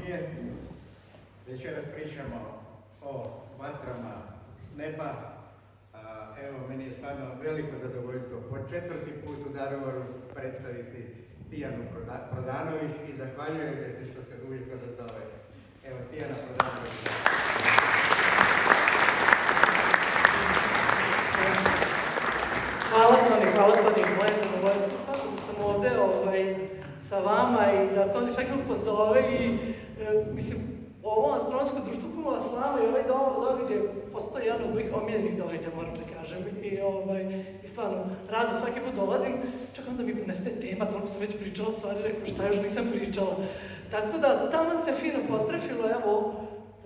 astronomije. Večeras pričamo o vatrama s neba. Evo, meni je stvarno veliko zadovoljstvo po 4. put u Daruvaru predstaviti Tijanu Prodanović i zahvaljujem joj se što se uvijek odazove. Evo, Tijana Prodanović. Hvala Toni, moje zadovoljstvo. Stvarno da sam ovde sa vama i da Toni svaki pozove i mislim, ovo astronomsko društvo Kumova slava i ovaj događaj postoji jedan od mojih omiljenih događaja, moram da kažem. I stvarno, rado svaki put dolazim, čak onda mi ponestaje tema, toliko sam već pričala stvari, rekao šta još nisam pričala. Tako da, tamo se fino potrefilo, evo,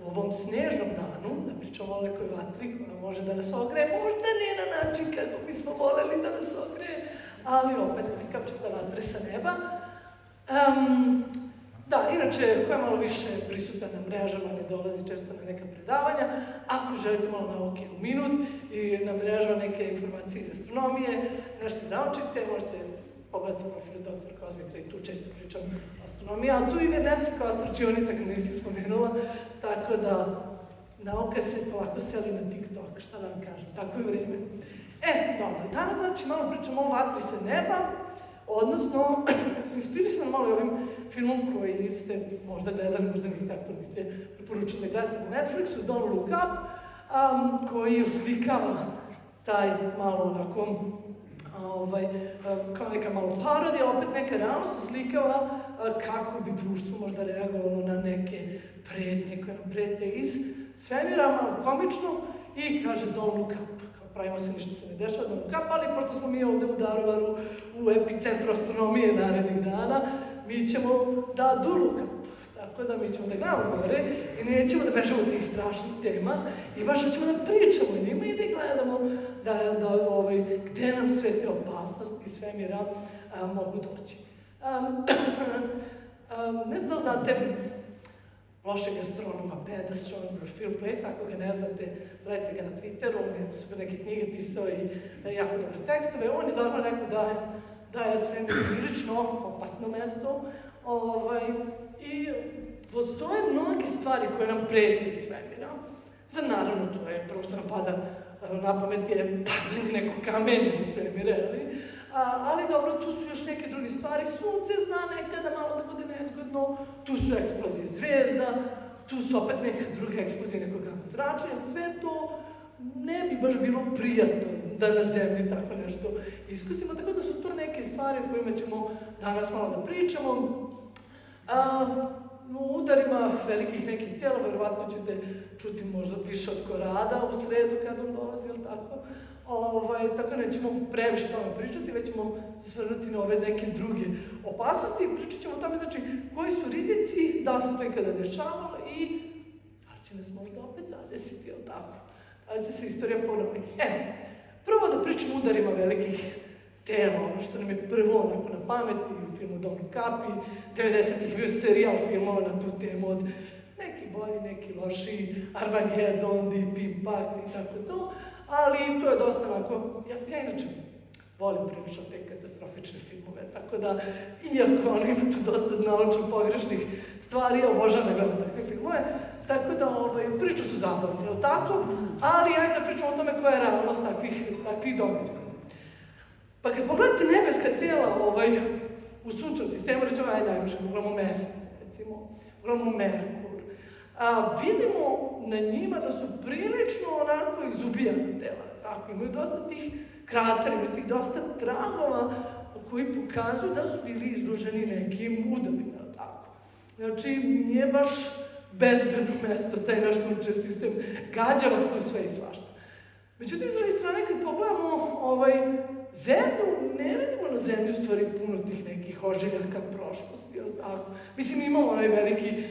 u ovom snežnom danu, da pričamo o nekoj vatri koja može da nas ogreje, možda ne na način kako bismo voleli da nas ogreje, ali opet neka vrsta vatre sa neba. Da, inače, koja je malo više prisutna na mrežama, ne dolazi često na neka predavanja. Ako želite malo nauke u minut i na mrežama neke informacije iz astronomije, nešto naučite, možete pogledati profil dr. Kozmika i tu često pričam o astronomiji, a tu i Vernesa kao astročionica koju nisi spomenula, tako da nauka se polako seli na TikTok, šta da vam kažem, tako je vreme. Dobro, danas znači malo pričamo o vatri sa neba, odnosno, inspirisano malo ovim filmom koji ste možda gledali, možda niste, ako niste preporučili da gledate na Netflixu, Don't Look Up, koji oslikava taj malo onako, kao neka malo parodija, opet neka realnost oslikava kako bi društvo možda reagovalo na neke pretnje koje nam prete iz svemira, malo komično, i kaže Don't Look Up. Pravimo se, ništa se ne dešava, Don't Look Up, ali pošto smo mi ovde u Daruvaru, u epicentru astronomije narednih dana, mi ćemo da do look up. Tako da mi ćemo da gledamo gore i nećemo da bežamo od tih strašnih tema i baš ćemo da pričamo o njima i da gledamo gde nam sve te opasnosti svemira mogu doći. Ne znam da li znate lošeg astronoma, Bad Astronomer, Phil Plait, ako ga ne znate, gledajte ga na Twitteru, on je super neke knjige pisao i jako dobre tekstove. On je dobro rekao da je svemir prilično opasno mesto i postoje mnoge stvari koje nam prete iz svemira. Naravno, to je prvo što nam pada na pamet je padanje nekog kamenja iz svemira, ali dobro, tu su još neke druge stvari. Sunce zna nekada malo da bude nezgodno, tu su eksplozije zvezda, tu su opet neka druga eksplozija nekog zračenja, sve to ne bi baš bilo prijatno da na zemlji tako nešto iskusimo, tako da su to neke stvari o kojima ćemo danas malo da pričamo. U udarima velikih nekih tela, verovatno ćete čuti možda više od Korada u sredu kad on dolazi, ili tako? Tako nećemo previše tome pričati, već ćemo se svrnuti na ove neke druge opasnosti i pričat ćemo o tome, znači, koji su rizici, da li se to ikada dešavalo i da li će nas možda opet zadesiti, ili tako? Da li će se istorija ponoviti? Prvo da pričamo o udarima velikih tela, ono što nam je prvo onako na pameti, u filmu Don't Look Up i 90-ih bio serijal filmova na tu temu od neki bolji, neki loši, Armageddon, Deep Impact i tako to, ali to je dosta onako, ja inače volim prilično te katastrofične filmove, tako da, iako ono ima tu dosta naučno pogrešnih stvari, ja obožavam da gledam takve filmove, tako da priču su zabavne, jel tako? Ali ajde da pričamo o tome koja je realnost takvih događaja. Pa kad pogledate nebeska tela u sunčevom sistemu, recimo najviše, pogledamo Mesec, recimo, pogledamo Merkur, vidimo na njima da su prilično onako izubijana tela, tako, imaju dosta tih kratera, imaju tih dosta tragova koji pokazuju da su bili izloženi nekim udarima, tako. Znači, nije baš bezbedno mesto, taj naš sunčev sistem, gađa vas tu sve i svašta. Međutim, s druge strane, kad pogledamo Zemlju, ne vidimo na Zemlji u stvari puno tih nekih ožiljaka prošlosti, jel tako? Mislim, imamo onaj veliki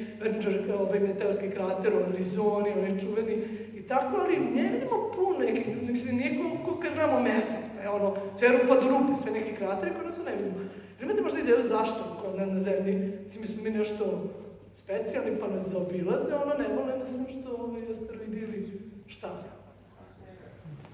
meteorski krater u Arizoni, onaj čuveni i tako, ali ne vidimo puno nekih, mislim, nije ko kad gledamo Mesec, sve rupa do rupe, sve neki krateri koje nas ne vidimo. Imate možda ideju zašto na Zemlji, mislim, smo mi nešto specijalni pa nas zaobilaze, ne vole nas nešto asteroidi ili šta?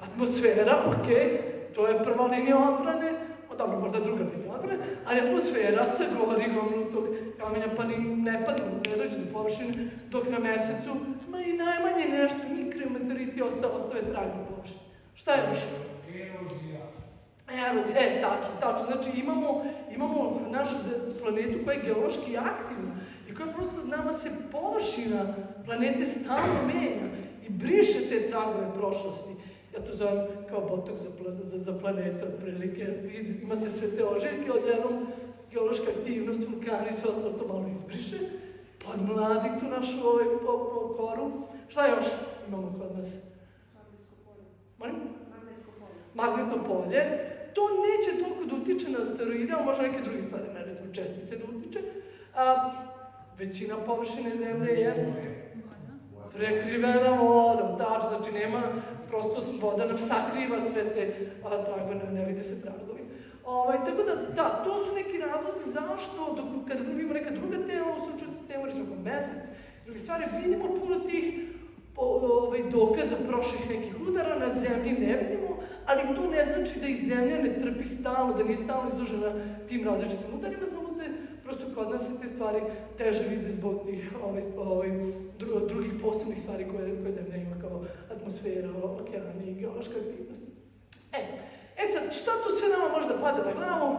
Atmosfera, okej. To je prva linija odbrane, dobro, možda druga miliona, ali atmosfera se gori tog kamenja, pa ni ne padne, ne dođe do površine, dok na mesecu, ma i najmanje nešto, mikrometeoriti ostave trag na površini. Šta je još? Erozija, tačno. Znači imamo našu planetu koja je geološki aktivna i koja prosto nama se površina planete stalno menja i briše te tragove prošlosti. Ja to zovem kao botok za planetu, otprilike. Imate sve te ožiljke, odjednom geološka aktivnost, vulkani, sve ostalo to malo izbriše, podmladi tu našu koru. Šta još imamo kod nas? Magnetno polje. To neće toliko da utiče na asteroide, ali možda neke druge stvari, recimo čestice da utiče. Većina površine Zemlje je prekrivena vodom, znači nema, prosto voda nam sakriva sve te tragove, ne vide se tragovi. Tako da, to su neki razlozi zašto, kada vidimo neka druga tela u sunčevom sistemu, recimo kao mesec, druge stvari, vidimo puno tih dokaza prošlih nekih udara, na Zemlji ne vidimo, ali to ne znači da i Zemlja ne trpi stalno, da nije stalno izložena tim različitim udarima, samo se prosto kod nas se te stvari teže vide zbog tih drugih posebnih stvari koje Zemlja ima kao atmosfera, okeani i geološka aktivnost. Sad, šta tu sve nama može da pada na glavu?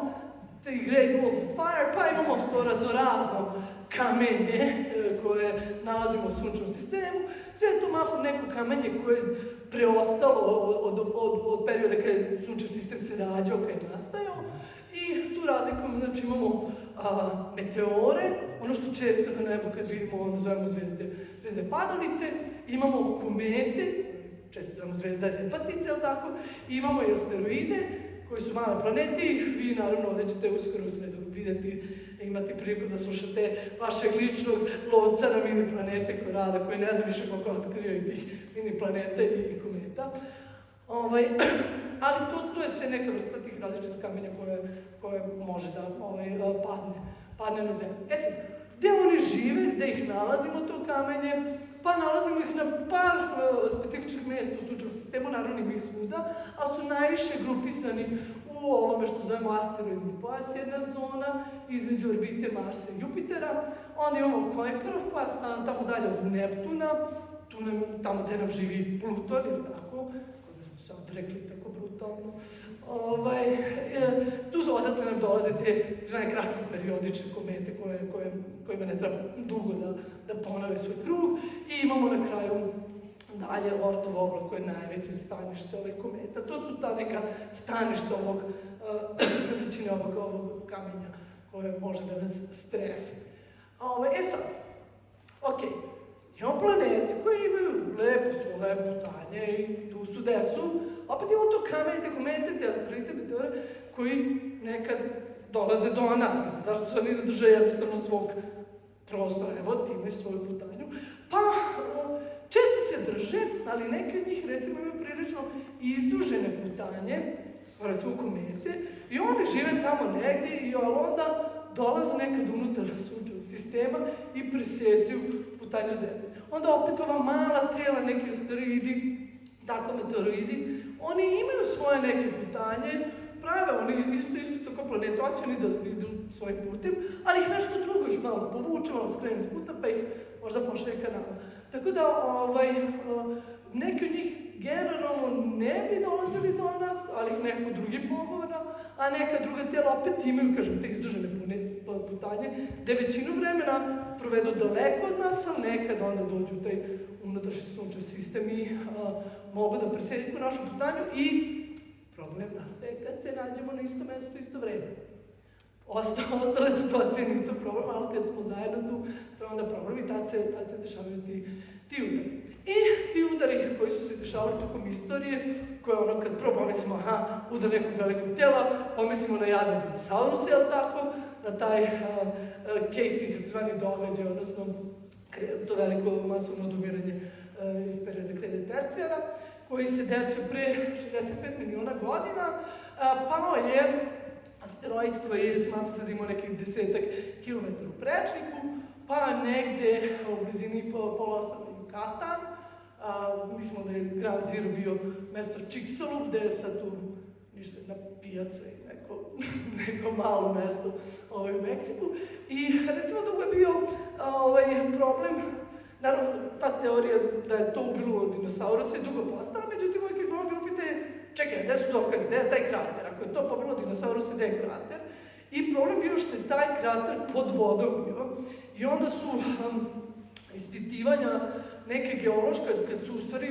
The Great Balls of Fire, pa imamo to raznorazno kamenje koje nalazimo u sunčevom sistemu. Sve je to mahom neko kamenje koje je preostalo od perioda kada je sunčev sistem se rađao, kada je nastajao. I tu razlikom, znači imamo meteore, ono što često na nebu kad vidimo, ono zovemo zvezde padalice, imamo komete, često zovemo zvezda repatice, ali tako, i imamo i asteroide, koji su male planeti. Vi naravno ovdje ćete uskoro u sredu vidjeti, imati priliku da slušate vašeg ličnog lovca na mini planete koji ne znam više koliko otkrio i tih mini planeta i kometa. Ali to je sve neka vrsta tih različitih kamenja koje može da padne na Zemlju. Sad, gde oni žive, gde ih nalazimo to kamenje? Pa nalazimo ih na par specifičnih mjesta u sunčevom sistemu, naravno ima ih svuda, ali su najviše grupisani u ovome što zovemo asteroidni pojas, jedna zona između orbite Marsa i Jupitera. Onda imamo Kuiperov pojas, tamo dalje od Neptuna, tamo gde nam živi Pluton, ili tako, koga smo se odrekli tako brutalno. Tu odatle nam dolaze te kratke periodične komete kojima ne treba dugo da ponove svoj krug. I imamo na kraju dalje Ortov oblak koje je najveće stanište ovih kometa. To su ta neka staništa većine ovog kamenja koje može da nas strefi. Sad, imamo planete koje imaju lepo svoje putanje i tu su gde su. Opet imamo to kamenje, te komete, te asteroide, meteore koji nekad dolaze do nas. Mislim, zašto se oni ne drže jednostavno svog prostora? Evo, ti imaš svoju putanju. Pa, često se drže, ali neki od njih recimo imaju prilično izdužene putanje, recimo komete, i oni žive tamo negdje i onda dolaze nekad unutar sunčevog sistema i presjecuju putanju Zemlje. Onda opet ova mala tela, neki asteroidi, tako meteoroidi, oni imaju svoje neke putanje, prave oni isto kao planete, hoće oni da idu svojim putem, ali ih nešto drugo ih malo povuče, malo skrene s puta, pa ih možda pošle kanala. Tako da, neki od njih generalno ne bi dolazili do nas, ali ih neko drugi pogovara, a neka druga tela opet imaju, kažem, te izdužene putanje, gde većinu vremena provedu daleko od nas, ali nekad onda dođu u taj unutrašnji sunčev sistem i mogu da presjeću našu putanju i problem nastaje kad se nađemo na isto mesto, isto vreme. Ostale situacije nisu problem, ali kad smo zajedno tu, to je onda problem i tad se dešavaju ti udari. I ti udari koji su se dešavali tokom istorije, koje ono kad prvo pomislimo, udar nekog velikog tijela, pomislimo na jadne dinosauruse, jel tako, na taj Katie, takzvani događaj, odnosno to veliko masovno odumiranje iz perioda Krede-Tercijara, koji se desio pre 65 miliona godina, pao je asteroid koji je smatra da imao nekih 10 kilometara u prečniku, pa negde u blizini poluostrva Yucatan. Mislimo da je Ground Zero bio mesto Chicxulub, gde je sad tu ništa, na pijaca i neko malo mesto u Meksiku. I recimo dugo je bio problem, naravno ta teorija da je to ubilo dinosaurusa je dugo postala, međutim uvijek je bilo pitanje, čekaj, gde su dokazi, gde je taj krater? Ako je to pobilo dinosaurusa, gde je krater? I problem bio što je taj krater pod vodom bio. I onda su ispitivanja neke geološke, kad su u stvari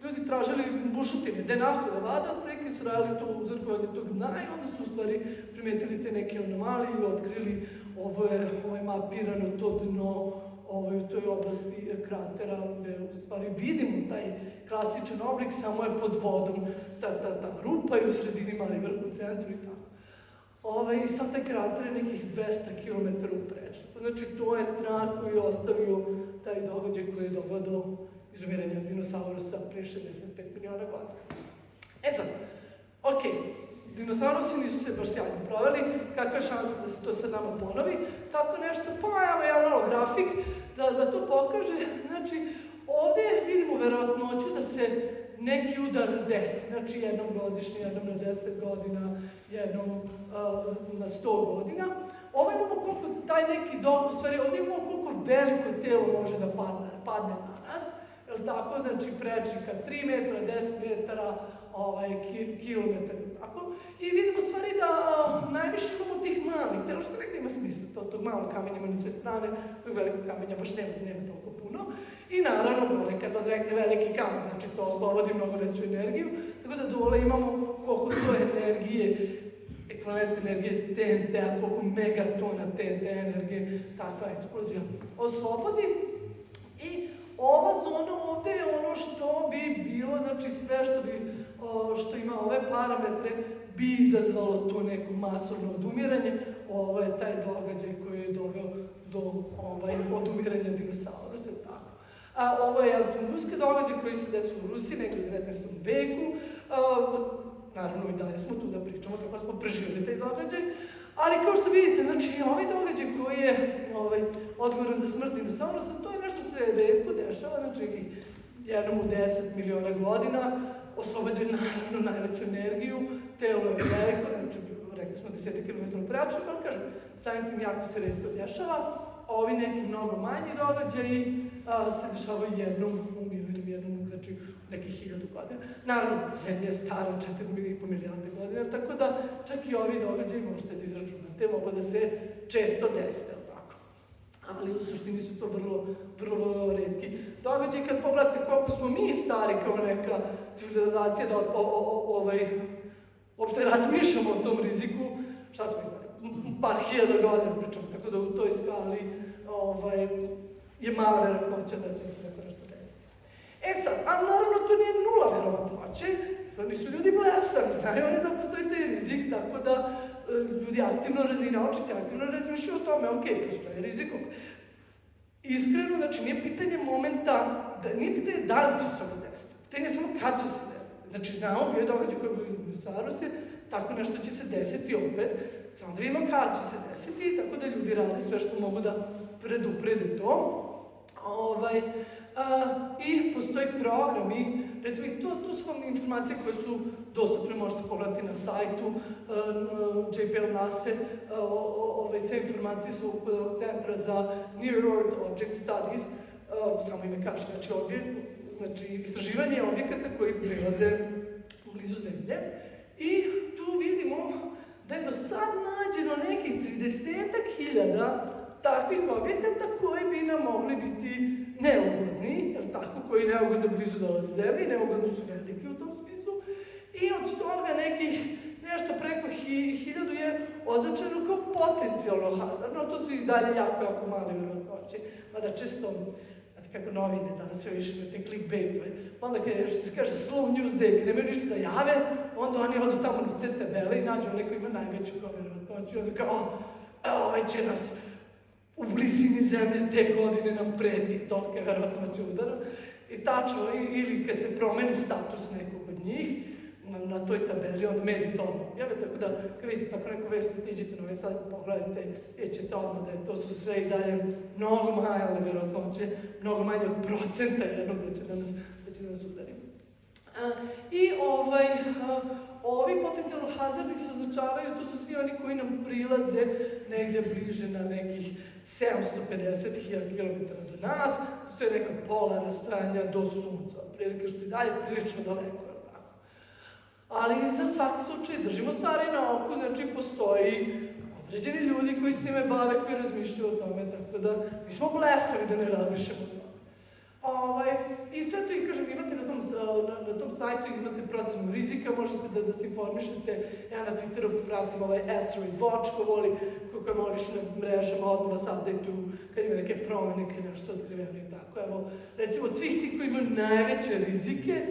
ljudi tražili bušotine, gde naftu da vade, otprilike su radili to uzorkovanje tog dna i onda su u stvari primetili te neke anomalije i otkrili ovo je mapirano to dno u toj oblasti kratera, gde u stvari vidimo taj klasičan oblik, samo je pod vodom ta rupa i u sredini mali vrh u centru i tako. I sam taj krater je nekih 200 km u prečniku. Znači, to je trak koji je ostavio taj događaj koji je doveo do izumiranja dinosaurusa pre 65 miliona godina. E sad, okej, dinosaurusi nisu se baš sjajno proveli, kakva je šansa da se to sad nama ponovi, tako nešto, pa evo jedan malo grafik da to pokaže. Znači, ovde vidimo verovatnoću da se neki udar desi, znači jednom godišnje, jednom na 10 godina, jednom na 100 godina. Ovo imamo koliko taj neki u stvari ovdje imamo koliko veliko telo može da padne na nas, jel tako, znači prečnika 3 metra, 10 metara, kilometar, tako. I vidimo u stvari da najviše imamo tih malih tela, što negdje ima smisla, tog malog kamenja ima na sve strane, tog velikog kamenja baš nema toliko puno. I naravno, dole kada zvekne veliki kamen, znači to oslobodi mnogo veću energiju, tako da dole imamo koliko to energije, ekvivalent energije TNT-a, koliko megatona TNT energije takva eksplozija oslobodi. I ova zona ovde je ono što bi bilo, znači sve što ima ove parametre, bi izazvalo to neko masovno odumiranje. Ovo je taj događaj koji je doveo do odumiranja dinosaurusa, tako. Ovo je tunguski događaj koji se desio u Rusiji, negdje u 19. veku. Naravno i dalje smo tu da pričamo, tako smo preživjeli taj događaj. Ali kao što vidite, znači ovaj događaj koji je odgovoran za smrt dinosaurusa, to je nešto što se retko dešava, znači jednom u 10 miliona godina, oslobađa naravno najveću energiju, telo je veliko, znači rekli smo 10 km prečnik, ali kažem, samim tim jako se retko dešava. Ovi neki mnogo manji događaji se dešavaju jednom u milijonu, znači nekih 1000 godina. Naravno, Zemlja je stara 4,5 milijarde godina, tako da čak i ovi događaji možete da izračunate, mogu da se često dese, tako. Ali u suštini su to vrlo retki događaji. Kad pogledate koliko smo mi stari kao neka civilizacija da uopšte razmišljamo o tom riziku, šta smo izdali? Par hiljada godina pričamo, tako da u toj skali je mala verovatnoća da će se neko nešto desiti. E sad, ali naravno to nije nula verovatnoće, oni su ljudi blesavi, znaju oni da postoji taj rizik, tako da ljudi aktivno naučice aktivno razmišljaju o tome, ok, postoji rizik. Iskreno, znači nije pitanje momenta, nije pitanje da li će se ovo desiti, pitanje je samo kad će se desiti. Znači znamo, bio je događaj koji je bio dinosaurusi, tako nešto će se desiti opet, samo da vidimo kad će se desiti, tako da ljudi rade sve što mogu da preduprede to. I postoji programi, recimo i to su vam informacije koje su dostupne, možete pogledati na sajtu JPL NASA, sve informacije su kod Centra za Near Earth Object Studies, samo ime kaže, znači istraživanje objekata koji prilaze blizu Zemlje. I tu vidimo da je do sad nađeno nekih 30.000 takvih objekata koji bi nam mogli biti neugodni, jer tako, koji neugodno blizu dolaze Zemlji, neugodno su veliki u tom smislu. I od toga nešto preko 1000 je označeno kao potencijalno hazardno, to su i dalje jako mali verovatnoće, mada često, znate kako novine danas sve više imaju te clickbaitove, onda kada se kaže slow news day, kada nemaju ništa da jave, onda oni odu tamo na te tabele i nađu onaj koji ima najveću verovatnoću i onda kao, ovaj će nas u blizini Zemlje te godine nam preti tolike verovatnoće udara. I tačno, ili kad se promeni status nekog od njih, na toj tabeli, onda mediji to odmah objave, tako da kad vidite tako neku vest, otiđite na ovaj sad, pogledajte, vidite odmah da to su sve i dalje mnogo manje verovatnoće, mnogo manje od procenta jednog da će da nas udari. I ovi potencijalno hazardi se označavaju, to su svi oni koji nam prilaze negde bliže na nekih 750.000 km do nas, to je neka pola rastojanja do Sunca, prilike što i dalje prilično daleko, je li tako? Ali za svaki slučaj držimo stvari na oku, znači postoji određeni ljudi koji s time bave, koji razmišljaju o tome, tako da nismo blesavi da ne razmišljamo o tome. I sve to, i kažem, imate na tom sajtu, imate procenu rizika, možete da se informišete. Ja na Twitteru pratim Asteroid Watch, ko voli, koji malo više na mrežama, odmah vas update-u kad ima neke promene, kad je nešto otkriveno i tako. Evo, recimo, od svih ti koji imaju najveće rizike,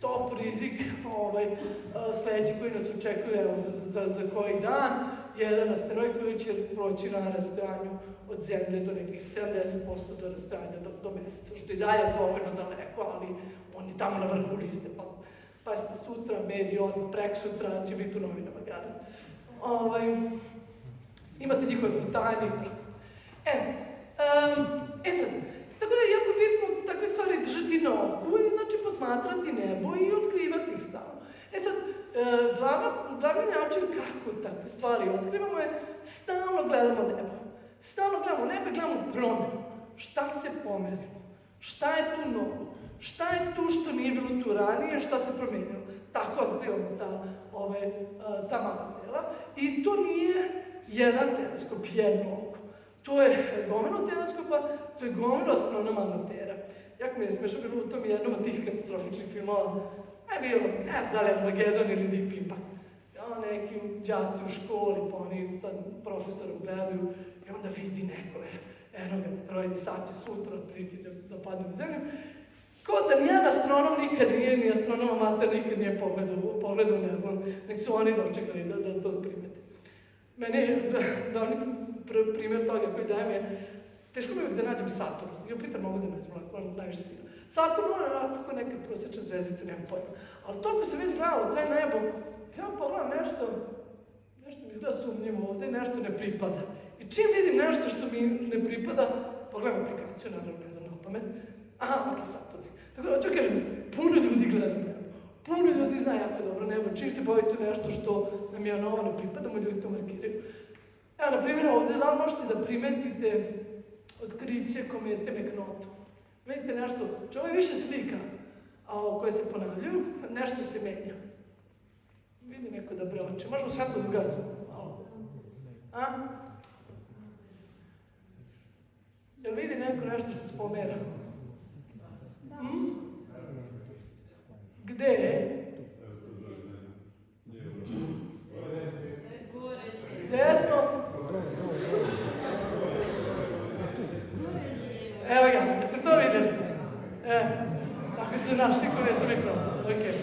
top rizik, sledeći koji nas očekuje za koji dan, jedan asteroid koji će proći na rastojanju od Zemlje do nekih 70% do rastojanja do Meseca, što i dalje je dovoljno daleko, ali on je tamo na vrhu liste, pa ste sutra, mediji, odmah, prek sutra će biti u novinama, gledam. Imate njihove putanje i tako. Sad, tako da je jako bitno takve stvari držati na oku i znači posmatrati nebo i otkrivati ih stalno. Sad, glavni način kako takve stvari otkrivamo je stalno gledamo nebo. Stalno gledamo nebo i gledamo promenu. Šta se pomerilo? Šta je tu novo? Šta je tu što nije bilo tu ranije? Šta se promenilo? Tako otkrivamo ta mala tela. I to nije jedan teleskop, jedno oko. To je gomilo teleskopa, to je gomilo astronoma amatera. Jako mi je smešno bilo u tom jednom od tih katastrofičnih filmova. Bio, ne znam da li je Armageddon ili Deep Impact. Neki đaci u školi, pa oni sad profesorom gledaju i onda vidi neko, eno ga asteroidi, sad će sutra otprilike da padne na Zemlju. Kao da nijedan astronom nikad nije, ni astronom amater nikad nije pogledao nebo, nek su oni dočekali da to primete. Meni je glavni primjer toga koji dajem je, teško mi je da nađem Saturn, Jupiter mogu da nađem, on najviše sila. Saturn je onako neka prosječna zvezdica, nemam pojma. Ali toliko se već gledalo, taj nebo, ja pogledam nešto mi izgleda sumnjivo ovde, nešto ne pripada. I čim vidim nešto što mi ne pripada, pogledam aplikaciju, naravno ne znam na pamet, ok, Saturn. Tako da, hoću kažem, puno ljudi gleda nebo. Puno ljudi zna jako dobro nebo. Čim se boji tu nešto što nam je novo ne pripada, ljudi to markiraju. Evo, na primjer, ovde možete da primetite otkriće komete McNaughton. Vidite nešto, ovo je više slika koje se ponavljaju, nešto se menja. Vidi neko da breoče, možemo svetlo da ugasimo malo. Jel vidi neko nešto što se pomera? Gde je? Desno? Evo ga, jeste to vidjeli? Tako su našli komete McNaughton, okej.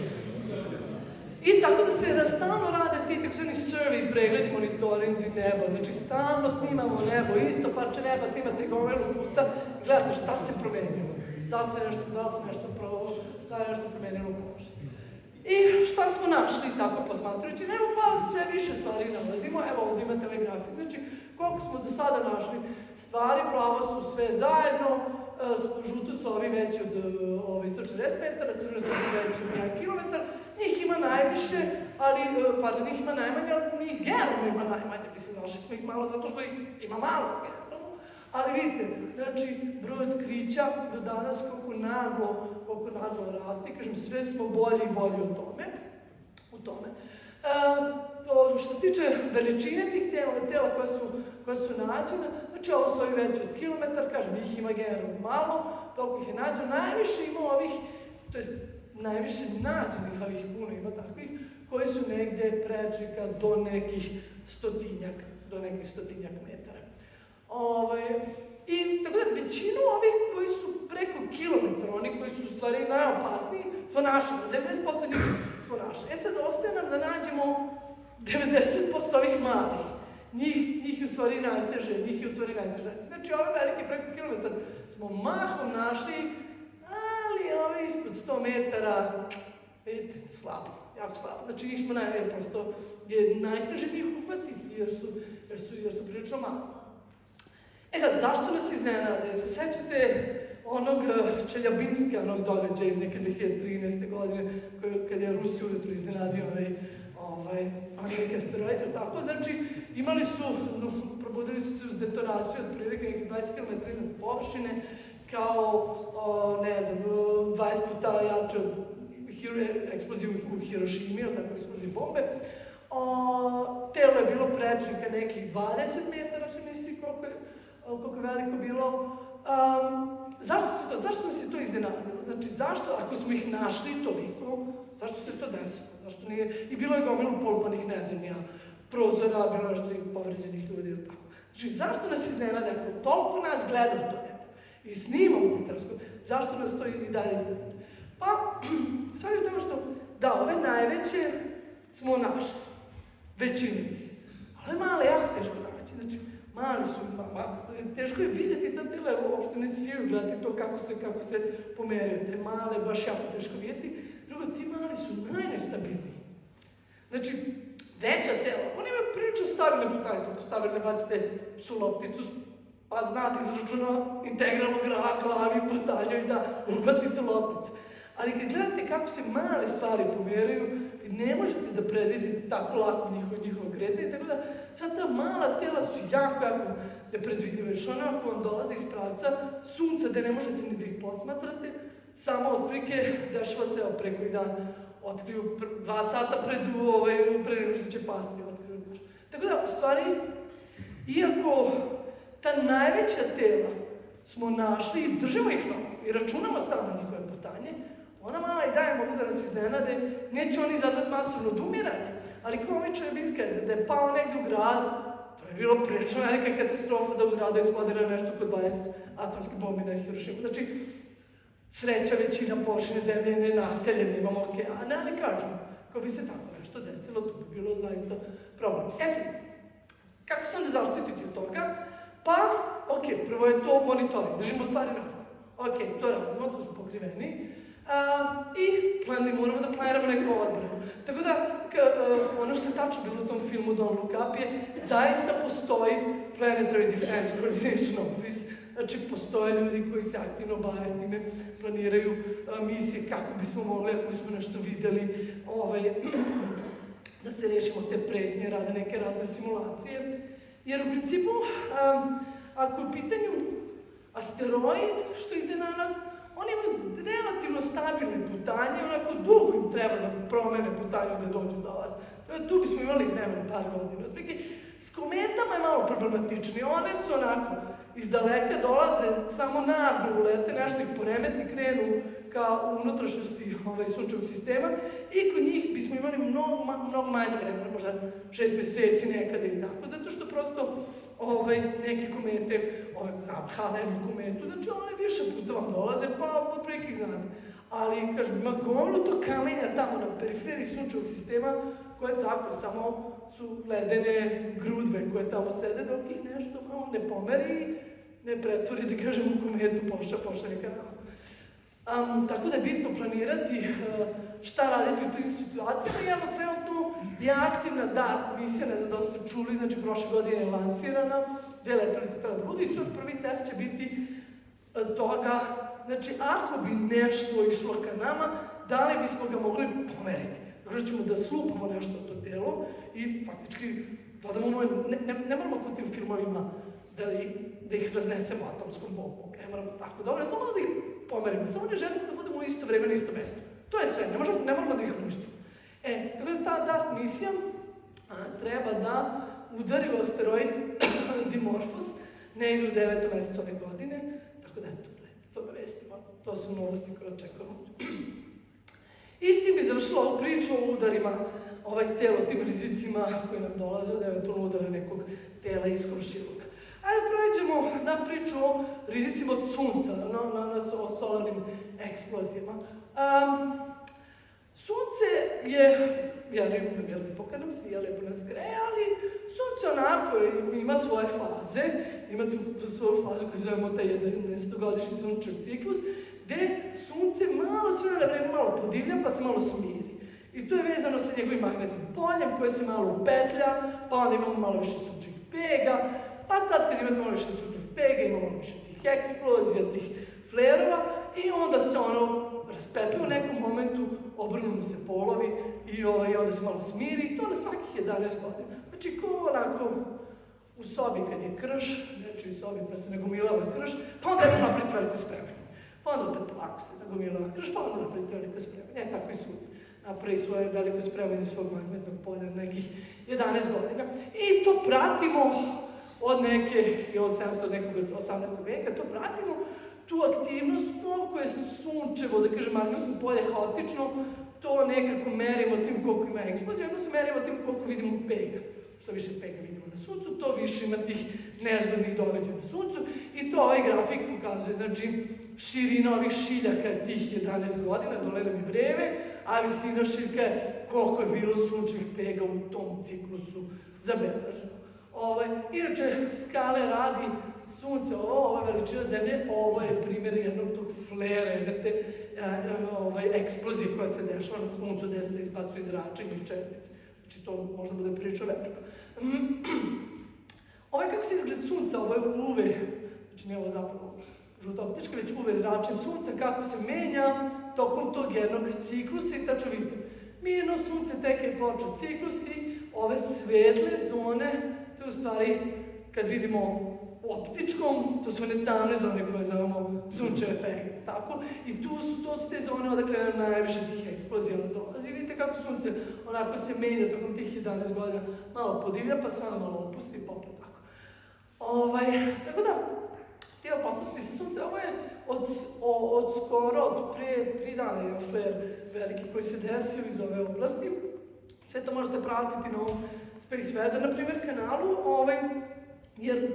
I tako da se stalno rade ti takozvani survey pregledi, monitorinzi neba, znači stalno snimamo nebo, isto parče neba snimate gomilu puta i gledate šta se promenilo, da li se nešto promenilo u površini. I šta smo našli tako posmatrajući nebo, pa sve više stvari nalazimo, evo ovdje imate ovaj grafik, znači koliko smo do sada našli stvari, plavo su sve zajedno, žuto su ovi veći od 140 metara, crveno su ovi veći od 1 kilometar, njih ima najviše, njih ima najmanje, ali njih generalno ima najmanje, mislim, našli smo ih malo zato što ih ima malo generalno, ali vidite, znači, broj otkrića do danas koliko naglo raste, kažem, sve smo bolji i bolji u tome. Što se tiče veličine tih tela koja su nađena, znači ovo su ovi veći od kilometar, kažem, njih ima generalno malo, toliko ih je nađeno, najviše ima ovih, to jest najviše nađenih, ali ih puno ima takvih, koji su negde prečika do nekih stotinjak metara. I tako da većinu ovih koji su preko kilometra, oni koji su u stvari najopasniji, smo našli, 90% njih smo našli. Sad ostaje nam da nađemo 90% ovih malih. Njih je u stvari najteže, Znači ove velike preko kilometar smo mahom našli, ali ove ispod 100 metara, vidite, slabo, jako slabo. Znači njih smo prosto je najteže njih uhvatiti jer su prilično malo. Sad, zašto nas iznenade? Se sećate onog Čeljabinske, onog događaja iz neke 2013. godine, kad je Rusija ujutro iznenadio neke asteroide, tako, znači, imali su, probudili su se uz detonaciju od prilike nekih 20 km iznad površine, kao, ne znam, 20 puta jače od eksploziju u Hirošimi, ili tako eksploziju bombe. Telo je bilo prečnika nekih 20 metara, se misli koliko je veliko bilo. Zašto nas je to iznenadilo? Znači, zašto, ako smo ih našli toliko, zašto se to desilo? Zašto nije? I bilo je gomilu polupanih nezemlja, prozora, bilo je što i povređenih ljudi ili tako. Znači, zašto nas iznenade? Ako toliko nas gleda u to nebo i snimamo te teleskop, zašto nas to i dalje iznenade? Pa, sve je to što, da, ove najveće smo našli, većinu njih. Ali male, jako teško naći, znači, mali su, teško je vidjeti ta tela, uopšte ne siju gledati to kako se pomeraju, te male, baš jako teško vidjeti. Drugo, ti mali su najnestabilniji. Znači, veća tela, oni imaju priču stabilne putanje, kako stabilne bacite psu lopticu, pa znate izračuna integralnog glavi putanja i da uhvatite lopticu. Ali kad gledate kako se male stvari pomeraju, ne možete da predvidite tako lako njihovo kretanje, tako da sva ta mala tela su jako nepredvidive. Još ono ako vam dolaze iz pravca sunca gde ne možete ni da ih posmatrate, samo otprilike dešava se preko i dan otkriju 2 sata pre nego što će pasti. Tako da, u stvari, iako ta najveća tela smo našli i držimo ih i računamo stalno njihove putanje, ona mala i dalje mogu da nas iznenade, neće oni izazvati masovno odumiranje, ali kao ovaj Čeljabinska, da je pao negdje u gradu, to je bilo prilično velika katastrofa da u gradu eksplodira nešto kod 20 atomske bombe na Hirošimu. Znači, sreća većina površine zemlje je nenaseljena, imamo okeane, ali kažem, ako bi se tako nešto desilo, to bi bilo zaista problem. Sad, kako se onda zaštititi od toga? Pa, prvo je to monitoring, držimo stvari na to radimo, to smo pokriveni, i moramo da planiramo neku odbranu. Tako da, ono što je tačno bilo u tom filmu Don't Look Up je, zaista postoji Planetary Defense Coordination Office, znači postoje ljudi koji se aktivno bave time, planiraju misije kako bismo mogli, ako bismo nešto videli, da se rešimo te pretnje, rade neke razne simulacije. Jer u principu, ako je u pitanju asteroid što ide na nas, oni imaju relativno stabilne putanje, onako dugo im treba da promene putanje da dođu do vas. Tu bismo imali vremena par godina. S kometama je malo problematični, one su onako, iz daleka dolaze, samo naglo ulete, nešto ih poremeti, krenu ka unutrašnjosti sunčevog sistema i kod njih bismo imali mnogo manje vremena, možda 6 meseci nekada i tako, zato što prosto neke komete, Halevu kometu, znači one više puta vam dolaze, pa otprilike ih znate. Ali, kažem, ima gomilu to kamenja tamo na periferiji sunčevog sistema, koje tako samo su ledene grudve koje tamo sede, dok ih nešto malo ne pomeri, ne pretvori, da kažem, u kometu pošalje ka nama. Tako da je bitno planirati šta raditi u tim situacijama. I evo, trenutno je aktivna DART misija, ne znam da ste čuli, znači prošle godine je lansirana, 2 letelice treba da budu i to prvi test će biti toga, znači ako bi nešto išlo ka nama, da li bismo ga mogli pomeriti. Možda ćemo da slupamo nešto od to telo i faktički gledamo ne moramo kod tim filmovima da ih raznesemo atomskom bombom, ne moramo tako dobro, samo da ih pomerimo, samo ne želimo da budemo u isto vreme na isto mesto. To je sve, ne moramo da ih uništimo. Tako da ta DART misija treba da udari u asteroid Dimorphos negdje u 9. mesecu ove godine, tako da eto, to da vestimo, to su novosti koje očekujemo. I s tim bi završila ovu priču o udarima tela, o tim rizicima koji nam dolaze od eventualno udara nekog tela iz Hroščilog. Ajde pređemo na priču o rizicima od sunca, o solarnim eksplozijama. Sunce je, ja ne lijepo kad nam sija, lijepo nas greje, ali sunce onako ima svoje faze, ima tu svoju fazu koju zovemo taj 11-godišnji sunčev ciklus, gde sunce sve na vreme malo podivlja pa se malo smiri. I to je vezano sa njegovim magnetnim poljem koje se malo upetlja, pa onda imamo malo više sunčevih pega, pa tad kad imate malo više sunčevih pega imamo malo više tih eksplozija, tih flerova i onda se ono raspetle u nekom momentu, obrnu mu se polovi i onda se malo smiri i to na svakih 11 godina. Znači, ko onako u sobi kad je krš, nečiji sobi pa se nagomilava krš, pa onda jedno napraviti veliko spremanje. Pa onda opet polako se nagomilava krš, pa onda napraviti veliko spremanje. Tako i sunce napravi svoje veliko spremanje svog magnetnog polja nekih 11 godina. I to pratimo od nekog 18. veka, to pratimo tu aktivnost, koliko je sunčevo, da kažem, magnetno polje haotično, to nekako merimo tim koliko ima eksplozija, odnosno merimo tim koliko vidimo pega. Što više pega vidimo na suncu, to više ima tih nezgodnih događaja na suncu i to ovaj grafik pokazuje, znači širina ovih šiljaka je tih 11 godina, dole nam je vreme, a visina šiljka je koliko je bilo sunčevih pega u tom ciklusu zabeleženo. Inače, skale radi sunce, ova veličina zemlje, ovo je primjer jednog tog flera, jedne te eksplozije koja se dešava na suncu, gde se izbacuje zračenje iz čestice. Znači, to možda bude priča velika. Kako se izgled sunca, ovo je UV, znači nije ovo zapravo žuta optička, već UV zračenje sunca, kako se menja tokom tog jednog ciklusa i tačno vidite. Mirno sunce tek je počeo ciklus i ove svetle zone, to je u stvari, kad vidimo optičkom, to su one tamne zone koje zovemo sunčeve pege, tako? I to su te zone odakle nam najviše tih eksplozija dolazi. Vidite kako sunce onako se menja tokom tih 11 godina, malo podivlja, pa se ono malo opusti, pa opet tako. Tako da, te opasnosti sa sunce, ovo je od pre 3 dana je fler veliki koji se desio iz ove oblasti. Sve to možete pratiti na ovom Space Weather, na primjer, kanalu, jer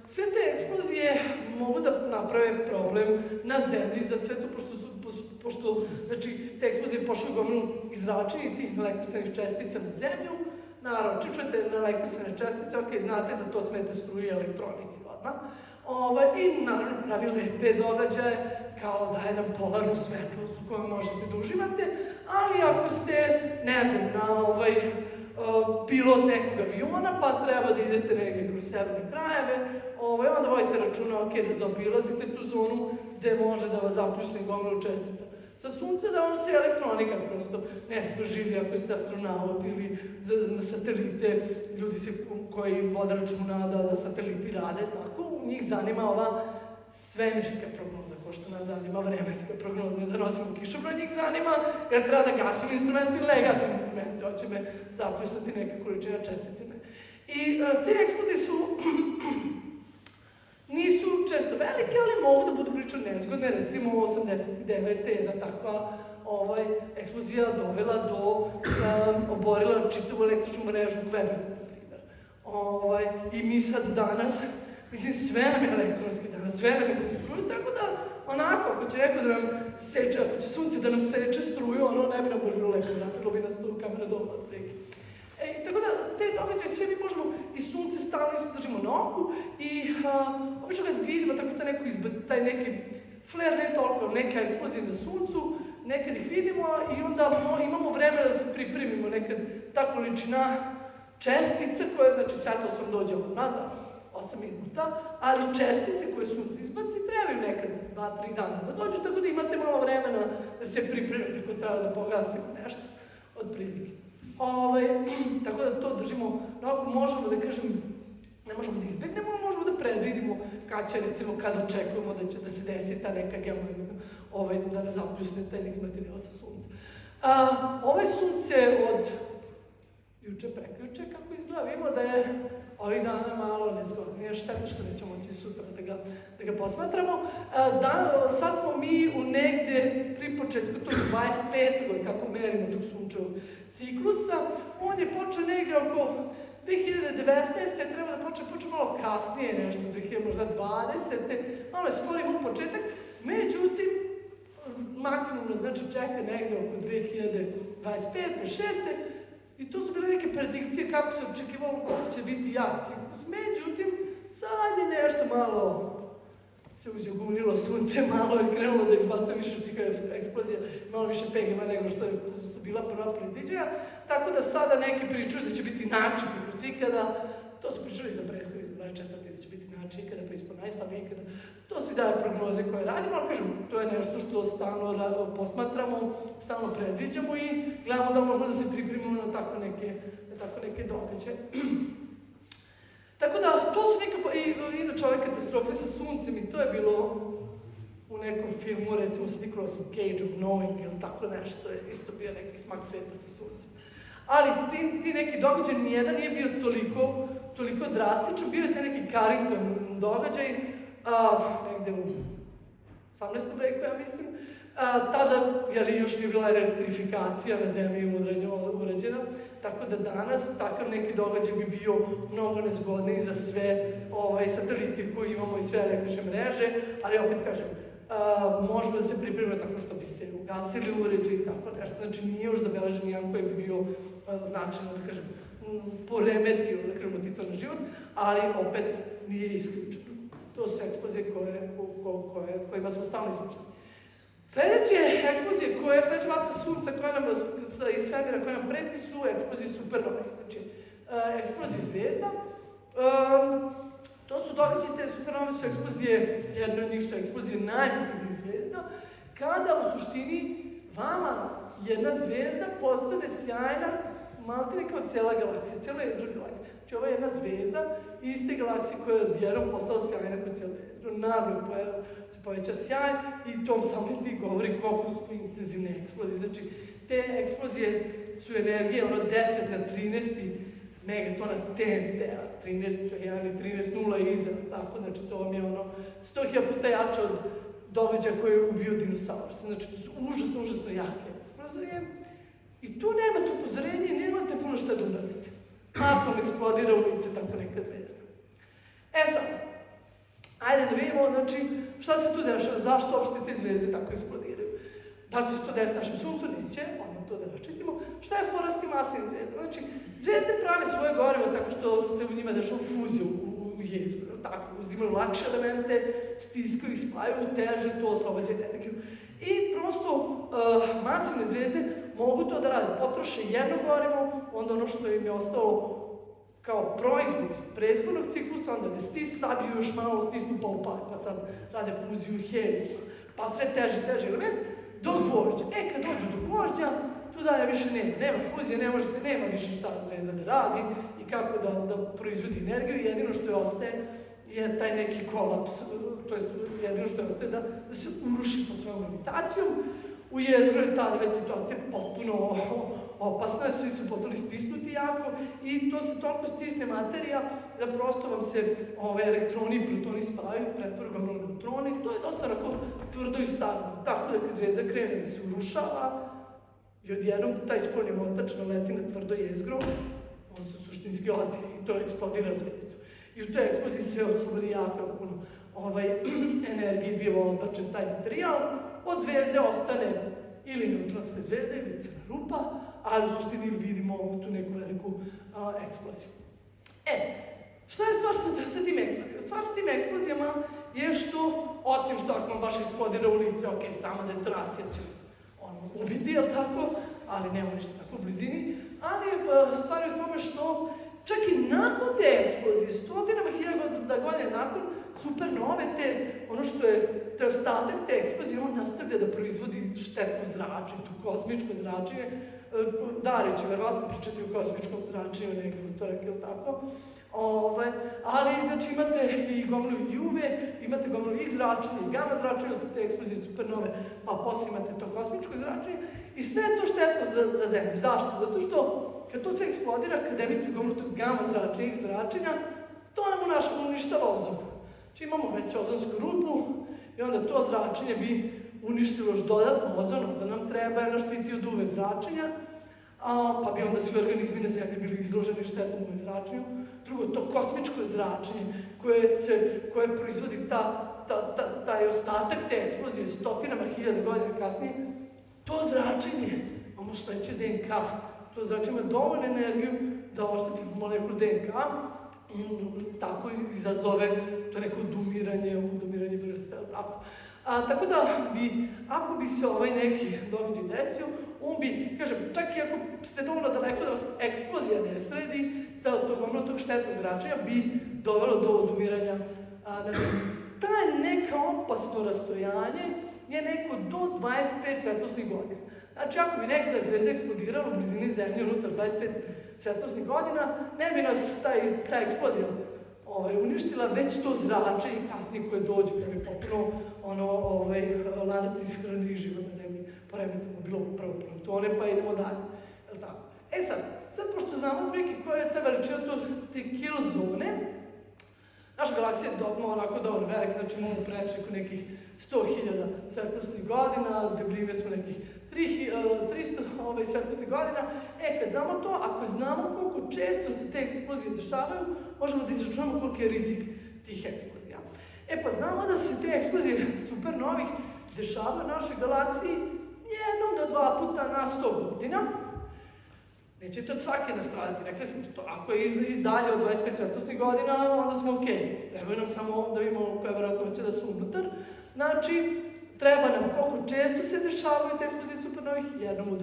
sve te eksplozije mogu da naprave problem na zemlji za sve to, pošto znači, te eksplozije pošle gomilu izračenje tih električnih čestica na zemlju. Naravno, čim čujete na električne čestice, ok, znate da to smete struji elektronici odmah. I naravno pravi lepe događaje, kao daje nam polarnu svetlost u kojoj možete da uživate, ali ako ste, ne znam, na pilot nekog aviona, pa treba da idete negdje kroz severne krajeve, onda vodite računa, ok, da zaobilazite tu zonu gde može da vas zapljusne gomilu čestica sa sunca, da vam se elektronika prosto ne sproživlja ako ste astronaut ili na satelite, ljudi koji vode računa da sateliti rade, tako, njih zanima ova svemirska prognoza, ko što nas zanima vremenska prognoza, da nosimo kišobran, njih zanima, jer treba da gasim instrumenti ili ne gasim instrumenti, hoće me zapljusnuti neka količina čestice. I te eksplozije nisu često velike, ali mogu da budu prilično nezgodne, recimo 89. je jedna takva eksplozija dovela do, oborila čitavu električnu mrežu u Kvebeku, na primjer. I mi sad danas, mislim, sve nam je elektronski danas, sve nam je da se struju, tako da, onako, ako će neko da nam seče, ako će sunce da nam seče struju, ne bi nam možda lepo vratilo bi nas tu kamera doma od preke. Tako da, te događaje sve mi možemo i sunce stalno držimo na oku i obično kad vidimo tako da neko taj neki fler, ne toliko, neke eksplozije na suncu, nekad ih vidimo i onda imamo vremena da se pripremimo, nekad ta količina čestica koja, znači svetlost vam dođe od nas za 8 minuta, ali čestice koje sunce izbaci trebaju nekad 2-3 dana da dođu, tako da imate malo vremena da se pripremite ako treba da pogasimo nešto od prilike. Tako da to držimo, možemo da kažem, ne možemo da izbegnemo, ali možemo da predvidimo kad će, recimo, kad očekujemo da će da se desi ta neka geomagnetna, da ne zapljusne taj neki materijal sa sunca. Ovo je sunce od prekjuče, kako izgleda, vidimo da je ovih dana malo nezgodnije, šteta što nećemo moći sutra da ga posmatramo. Sad smo mi u negde pri početku tog 25. kako merimo tog sunčevog ciklusa. On je počeo negde oko 2019. treba da počne malo kasnije nešto, 2020. Malo je sporimo početak, međutim, maksimumno znači čeka negde oko 2025. 2026. I to su bile neke predikcije kako se očekivalo kako će biti jak ciklus. Međutim, sad je nešto malo se uđogunilo sunce, malo je krenulo da izbacuje više tih eksplozija, malo više pegima nego što su bila prva predviđaja. Tako da sada neki pričaju da će biti način ciklus ikada, to su pričali za prethodni, za 24. da će biti način najjači, ikada pa ispod najslabiji, ikada. To su daje prognoze koje radimo, ali kažem, to je nešto što stalno posmatramo, stalno predviđamo i gledamo da možemo da se pripremimo na tako neke događaje. Tako da, to su neke, inače ove katastrofe sa suncem i to je bilo u nekom filmu, recimo sa Nicolasom Cage-om, Knowing ili tako nešto, je isto bio neki smak sveta sa suncem. Ali ti neki događaj, nijedan nije bio toliko drastičan, bio je taj neki Carrington događaj, negde u 18. veku, ja mislim. Tada, još nije bila elektrifikacija na zemlji urađena, tako da danas takav neki događaj bi bio mnogo nezgodniji za sve sateliti koji imamo i sve električne mreže, ali opet kažem, možemo da se pripremimo tako što bi se ugasili uređaji i tako nešto, znači nije još zabeležen nijedan koji bi bio značajno, da kažem, poremetio, da kažem, uticao na život, ali opet nije isključeno. To su eksplozije kojima smo stalno izlučeni. Sledeće eksplozije, sledeća vatra sunca iz svemira koja nam preti su eksplozije supernove, znači eksplozije zvijezda. To su događaje, te supernove su eksplozije, jedna od njih su eksplozije najmasivnijih zvijezda, kada u suštini vama jedna zvijezda postane sjajna, maltene kao cijela galaksija, cijela jezgra galaksije. Znači ovo je jedna zvijezda iste galaksije koja je odjednom postala sjajna kao cijela jezgra. Naravno se poveća sjaj i tom samo ti govori koliko su intenzivne eksplozije. Znači te eksplozije su energije 10 na 13 megatona TNT-a, 13.1 i 13.0 iza, tako, znači to vam je 100.000 puta jače od događaja koje je ubio dinosaurus. Znači to su užasno jake eksplozije. I tu nemate upozorenje i nemate puno šta da uradite. Atom eksplodira u lice tako neka zvezda. Sad, ajde da vidimo, znači, šta se tu dešava, zašto uopšte te zvezde tako eksplodiraju. Da li će se to desiti našem suncu? Neće, odmah to da raščistimo. Šta je fora s tim masivnim zvezdama? Znači, zvezde prave svoje gorivo tako što se u njima dešava fuzija u jezgru, tako, uzimaju lakše elemente, stiskaju ih, spajaju teže, to oslobađa energiju. I prosto, masivne zvezde mogu to da rade, potroše jedno gorivo, onda ono što im je ostalo kao proizvod iz prethodnog ciklusa, onda ga sabiju još malo, stisnu pa upale, pa sad rade fuziju helija, pa sve teži element, do gvožđa. Kad dođu do gvožđa, tu dalje više nema fuzije, nema više šta zvezda da radi i kako da proizvodi energiju, jedino što je ostaje je taj neki kolaps, to je jedino što je ostaje da se uruši pod svojom gravitacijom. U jezgru je tada već situacija potpuno opasna, svi su postali stisnuti jako i to se toliko stisne materija da prosto vam se elektroni i protoni spajaju, pretvore ga u neutroni, to je dosta onako tvrdo i stabilno. Tako da kad zvezda krene da se urušava i odjednom taj spoljni motač naleti na tvrdo jezgro, on se suštinski odbije i to eksplodira zvezdu. I u toj eksploziji se oslobodi jako puno energije, bilo odbačen taj materijal, od zvezde ostane ili neutronska zvezda ili crna rupa, ali u suštini vidimo tu neku veliku eksploziju. Šta je stvar sa tim eksplozijama? Stvar sa tim eksplozijama je što, osim što ako vam baš eksplodira u lice, sama detonacija će vas ubiti, jel tako, ali nema ništa tako u blizini, ali stvar je u tome što čak i nakon te eksplozije, stotinama hiljada godina nakon supernove, ono što je te ostatak te eksplozije, on nastavlja da proizvodi štetno zračenje, to kosmičko zračenje. Dario će verovatno pričati o kosmičkom zračenju, nekako to rekao tako. Ali, znači, imate i gomilu UV, imate gomilu X zračenje i gamma zračenje od te eksplozije supernove, pa posle imate to kosmičko zračenje i sve je to štetno za Zemlju. Zašto? Zato što kad to sve eksplodira, kad emituje gomilu tog gamma zračenja i X zračenja, to nam uništava ozon. Znači imamo već ozonsku rupu i onda to zračenje bi uništilo još dodatno ozon nam treba jer nas štiti od UV zračenja, pa bi onda svi organizmi na Zemlji bili izloženi štetnom UV zračenju. Drugo, to kosmičko zračenje koje proizvodi taj ostatak te eksplozije stotinama hiljada godina kasnije, to zračenje, ono šteće DNK, to zračenje ima dovoljnu energiju da ošteti molekulu DNK, tako izazove to neko odumiranje vrste, tako. Tako da ako bi se neki događaj desio, on bi, kažem, čak i ako ste dovoljno daleko da vas eksplozija ne sredi, tog štetnog zračenja bi dovelo do odumiranja taj neka opasno rastojanje je neko do 25 svetlosnih godina. Znači, ako bi neka zvezda eksplodirala u blizini Zemlje unutar 25 svetlosnih godina, ne bi nas ta eksplozija uništila, već to zrače i kasnije koje dođe, kada bi potpuno lanac ishrane i život na Zemlji poremetimo, bilo prvo plantone, pa idemo dalje. Sad, pošto znamo otprilike koja je ta veličina te kilozone, naša galaksija je onako dobro velika, znači možemo preći oko nekih 100.000 svetlosnih godina, debljine smo nekih 300 svetlosnih godina. Kad znamo to, ako znamo koliko često se te eksplozije dešavaju, možemo da izračunamo koliko je rizik tih eksplozija. Pa znamo da se te eksplozije supernovih dešavaju u našoj galaksiji jednom do 2 puta na 100 godina. Neće to od svake nastradati, rekli smo što ako je dalje od 25 svetlosnih godina, onda smo okej. Trebaju nam samo da vidimo koja verovatnoća da su unutar. Znači, treba nam koliko često se dešavaju te eksplozije supernovih, jednom u 2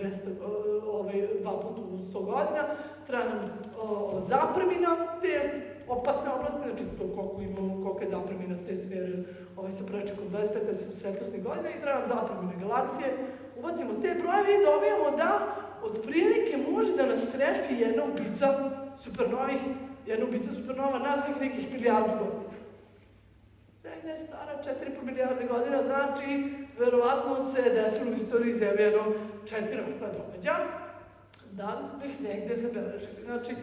puta u 100 godina. Treba nam zapremina te opasne oblasti, znači to koliko je zapremina te sfere sa prečekom 25 svetlosnih godina i treba nam zapremina galaksije. Ubacimo te brojeve i dobijamo da otprilike može da nas trefi jedna ubica supernova na svih nekih milijardu godina. Zemlja je stara 4,5 milijarde godina, znači verovatno se desilo u istoriji Zemlje jedno 4 događaja. Da li smo ih negde zabeležili? Znači,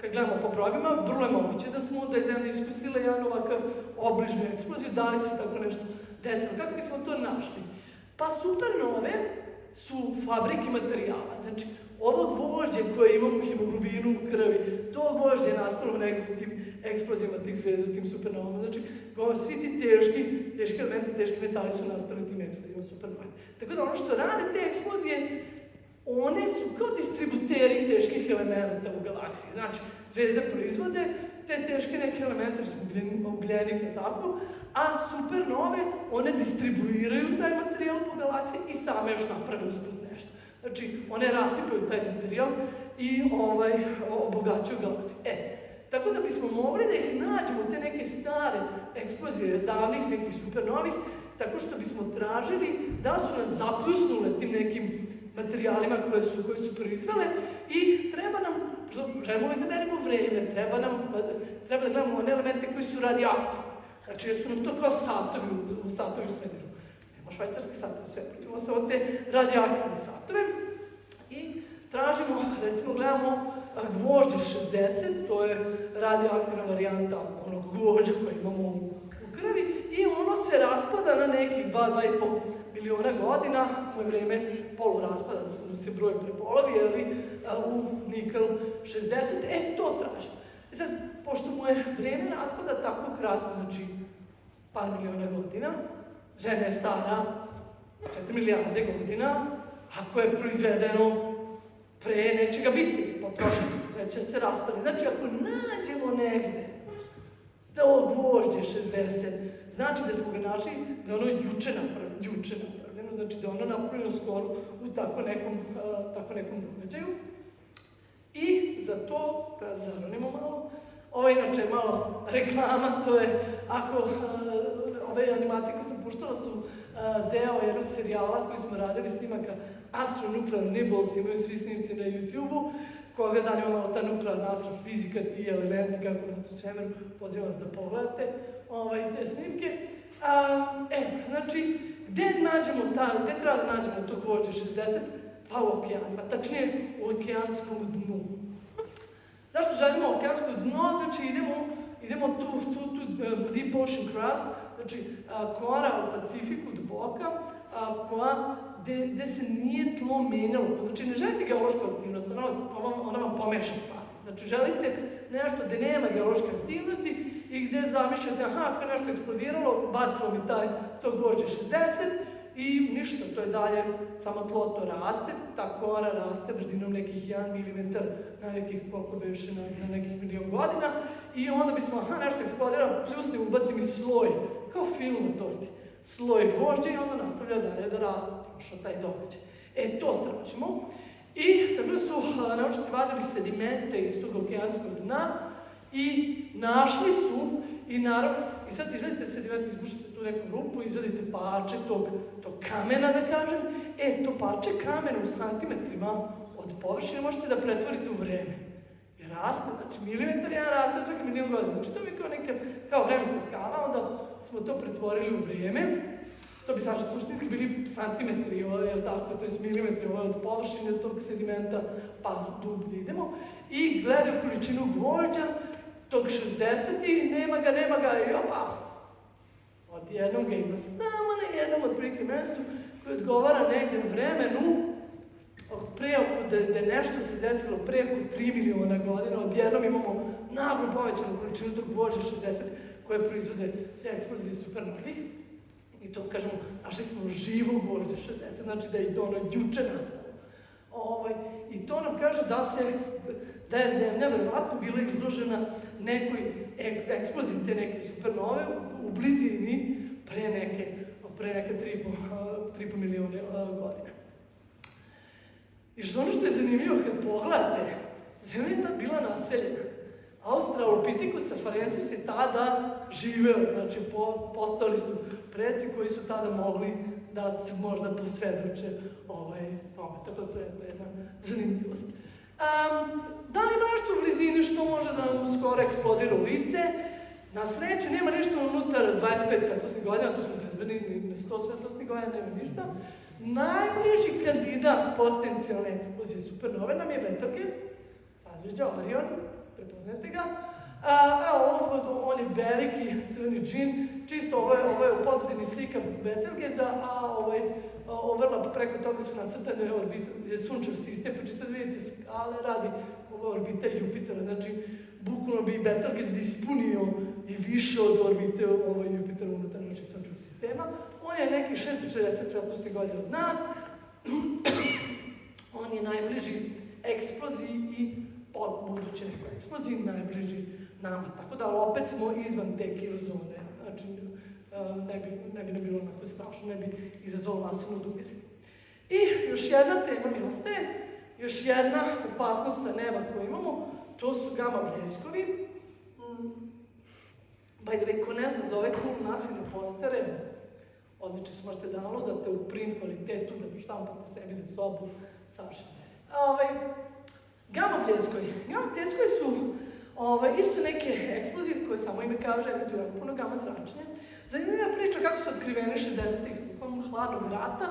kad gledamo po brojevima, vrlo je moguće da je Zemlja iskusila jedan ovakav obližnu eksploziju, da li se tako nešto desilo. Kako bismo to našli? Pa supernove su fabrike materijala, znači ovo gvožđe koje imamo u hemoglobinu u krvi, to gvožđe je nastalo negdje u tim eksplozijama tih zvijezda, u tim supernovama, znači svi ti teški elementi, teški metali su nastali u tim eksplozijama supernovima. Tako da ono što rade te eksplozije, one su kao distributeri teških elemenata u galaksiji, znači zvijezde proizvode te teške neke elemente, ugljenika, tako, a supernove, one distribuiraju taj materijal po galaksiji i same još naprave usput nešto. Znači, one rasipaju taj materijal i obogaćuju galaksiju. Tako da bismo mogli da ih nađemo, te neke stare eksplozije davnih nekih supernovih, tako što bismo tražili da su nas zapljusnule tim nekim materijalima koje su proizvele i treba nam, želimo da merimo vreme, treba da gledamo one elemente koji su radioaktivni. Znači, jer su nam to kao satovi u svemiru. Nema švajcarski satovi u svemiru, imamo samo te radioaktivne satove i tražimo, recimo, gledamo gvožđe 60, to je radioaktivna varijanta onog gvožđa koje imamo u krvi i ono se raspada na nekih 2,5 miliona godina, svoje vreme poluraspada, da se broj prepolovi, u nikl 60, to tražimo. Sad, pošto mu je vreme raspada tako kratko, znači par miliona godina, Zemlja je stara 4 milijarde godina, ako je proizvedeno pre, neće ga biti, potrošit će se, sve će se raspadati. Znači, ako nađemo negde to gvožđe 60, znači da smo ga našli, da je ono juče napravljeno, znači da je ono napravljeno skoro u tako nekom događaju. I za to, da zaronimo malo, ovo je inače malo reklama, to je, ako ove animacije koje sam puštala su deo jednog serijala koji smo radili snimaka Astronuclear Nibbles, imaju svi snimci na YouTube-u, koga zanima malo ta nuklearna astrofizika, ti elementi, kako na to svemiru, pozivam vas da pogledate te snimke. Znači, gde treba da nađemo to gvožđe 60? Pa u okeanima, tačnije u okeanskom dnu. Zašto želimo okeansko dno? Znači, idemo tu deep ocean crust, znači kora u Pacifiku duboka, gde se nije tlo menjalo. Znači, ne želite geološku aktivnost, ona vam pomeša stvari. Znači, želite nešto gde nema geološke aktivnosti i gde zamišljate, ako je nešto eksplodiralo, bacilo mi to gvožđe 60 i ništa, to je dalje, samo tlo to raste, ta kora raste brzinom nekih 1 mm na nekih, koliko beše, na nekih milion godina i onda bismo, nešto eksplodiralo, pljusnim, ubacim i sloj, kao film na torti, sloj gvožđe i onda nastavlja dalje da raste, prošao taj događaj. To tražimo. I tako su naučnici vadili sedimente iz tog okeanskog dna i našli su i naravno, i sad izvedite sediment, izbušite tu neku rupu, izvedite parče tog kamena, da kažem, to parče kamena u santimetrima od površine možete da pretvorite u vreme. Jer raste, znači milimetar jedan raste svaki milion godina. Znači to mi je kao neka, kao vremenska skala, onda smo to pretvorili u vreme. To bi suštinski bili santimetri, je tako, to je milimetri od površine tog sedimenta, pa dublje idemo. I gledaju količinu gvožđa, tog 60 i nema ga, i opa! Odjednom ga ima samo na jednom otprilike mestu koji odgovara negde u vremenu da je nešto se desilo pre oko 3 miliona godina, odjednom imamo naglo povećanu količinu tog gvožđa 60 koje proizvode te eksplozije supernovih. I to, kažemo, našli smo živo gvožđe 60, znači da je ono juče nastalo. I to nam kaže da je Zemlja verovatno bila izložena nekoj eksploziji te neke supernove u blizini pre neke 3,5 miliona godina. I ono što je zanimljivo kad pogledate, Zemlja je tad bila naseljena. Australopithecus afarensis je tada živeo, znači postali su preci koji su tada mogli da se možda posvedoče tome. Tako da to je jedna zanimljivost. Da li ima nešto u blizini što može da nam skoro eksplodira u lice? Na sreću nema ništa unutar 25 svetlosnih godina, tu smo bezbedni, na 100 svetlosnih godina nema ništa. Najbliži kandidat potencijalne eksplozije supernove nam je Betelgeuse, sazvežđa Orion, prepoznate ga. On je veliki crveni džin, čisto ovo je u pozadini slika Betelgeusa, a overlap preko toga su nacrtane sunčev sistem, pa čisto da vidite skale radi ova orbita Jupitera, znači bukvalno bi Betelgeuse ispunio i više od orbite Jupitera unutar našeg sunčevog sistema. On je nekih 640 svetlosnih godina od nas, on je najbliži eksploziji i buduće nekoj eksploziji najbliži nama, tako da opet smo izvan te kilozone, znači ne bi bilo onako strašno, ne bi izazvalo masivno odumiranje. I još jedna tema mi ostaje, još jedna opasnost sa neba koju imamo, to su gama bljeskovi. By the way, ko ne zna za ove cool nasilne postere, odlično su, možete downloadate u print kvalitetu da štampate sebi za sobu, savršeno. Gama bljeskovi. Gama bljeskovi su isto neke eksplozije koje samo ime kaže, emituju puno gama zračenja. Zanimljiva priča kako su otkrivene 60-ih, tokom hladnog rata.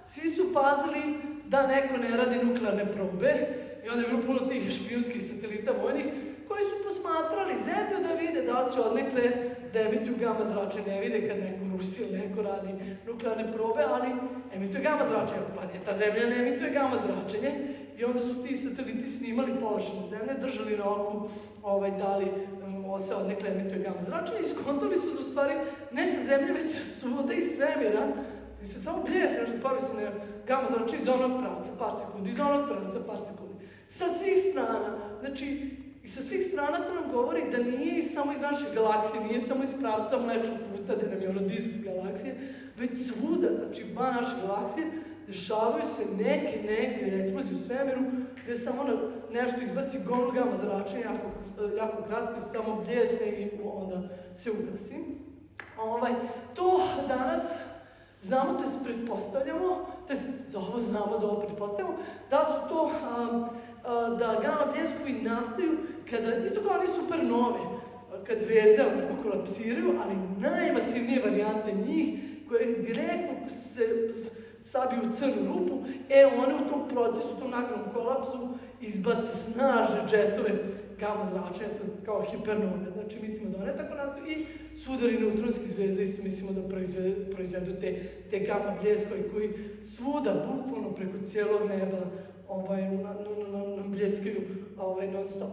Svi su pazili da neko ne radi nuklearne probe i onda je bilo puno tih špijunskih satelita vojnih koji su posmatrali Zemlju da vide da li će odnekle da emituju gama zračenje. Ne vide kad neko Rusi ili neko radi nuklearne probe, ali emituje gama zračenje. Planeta Zemlja ne emituje gama zračenje. I onda su ti sateliti snimali površinu Zemlje, držali na oku da li se odnekle emituje gama zračenje i skontali su da u stvari ne sa Zemlje, već svuda iz svemira. I se samo bljeske nešto povisane gama zračenje iz onog pravca, par sekundi, iz onog pravca, par sekundi. Sa svih strana, znači, i sa svih strana to nam govori da nije samo iz naše galaksije, nije samo iz pravca Mlečnog puta, gde nam je ono disk galaksije, već svuda, znači van naše galaksije, dešavaju se neke eksplozije u svemiru, gde samo nešto izbaci gonu gama zračenja, jako kratko, samo bljesne i onda se ugasi. To danas znamo, to je pretpostavljamo, to je za ovo znamo, za ovo pretpostavljamo, da su to, da gama bljeskovi nastaju kada, isto kao oni supernove, kad zvijezde onako kolapsiraju, ali najmasivnije varijante njih, koje direktno se sabiju u crnu rupu, one u tom procesu, u tom naglenom kolapsu, izbace snažne džetove gama zračenja, kao hipernove. Znači, mislimo da one tako nastaju i sudari neutronskih zvijezda isto mislimo da proizvedu te gama bljeskovi koji svuda, bukvalno preko cijelog neba, nam bljeskaju non stop.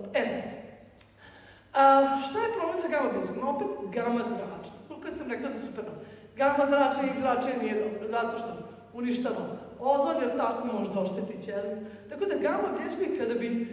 Šta je problem sa gama bljeskom? Opet gama zračenja. Kad sam rekla za supernova. Gama zračenja nije dobro, zato što uništava ozon, jer tako može da ošteti ćeliju. Tako da gama bljeskovi, kada bi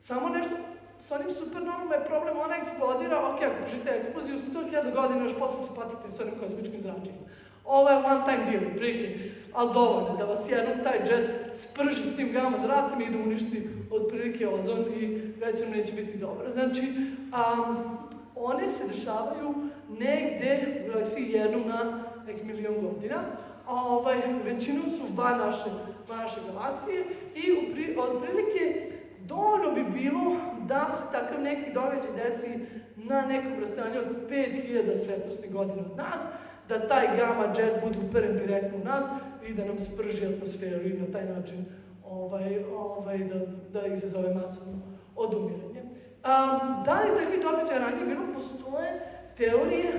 samo nešto, s onim supernovama je problem, ona eksplodira, ok, ako pušite eksploziju, 100.000 godina još posle se patite s onim kosmičkim zračenjima. Ovo je one time deal, prilike, ali dovoljno da vas jednom taj jet sprži s tim gama zracima i da uništi otprilike ozon i već vam neće biti dobro. Znači, one se dešavaju negde u galaksiji jednom na neki milion godina. Većinom su van naše galaksije i otprilike dovoljno bi bilo da se takav neki događaj desi na nekom rastojanju od 5000 svetlosnih godina od nas, da taj gamma jet bude uperen direktno u nas i da nam sprži atmosferu i na taj način da izazove masovno odumiranje. Da li takvi događaja ranije bilo? Postoje teorije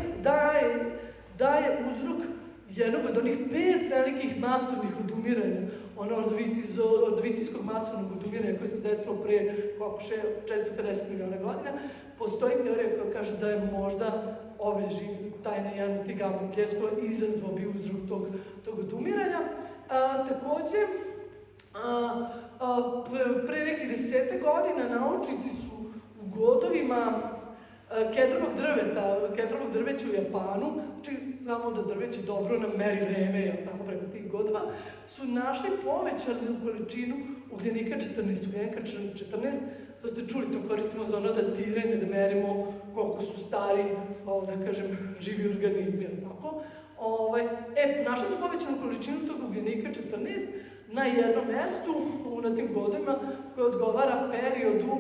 da je uzrok jednog od onih 5 velikih masovnih odumiranja, ono ordovicijskog masovnog odumiranja koje se desilo pre 650 miliona godina, postoji teorija koja kaže da je možda taj jedan od tih gamma bljeskova izazvao bi uzrok tog odumiranja. Takođe, pre nekih 10 godina naučnici su u godovima kedrovog drveća u Japanu, znači znamo da drveće dobro nam meri vreme, tamo preko tih godova, su našli povećanu količinu ugljenika 14. Ugljenika 14, to ste čuli, to koristimo za ono datiranje, da merimo koliko su stari, da kažem, živi organizmi, tako. Našli su povećanu količinu tog ugljenika 14 na jednom mestu, na tim godovima, koje odgovara periodu,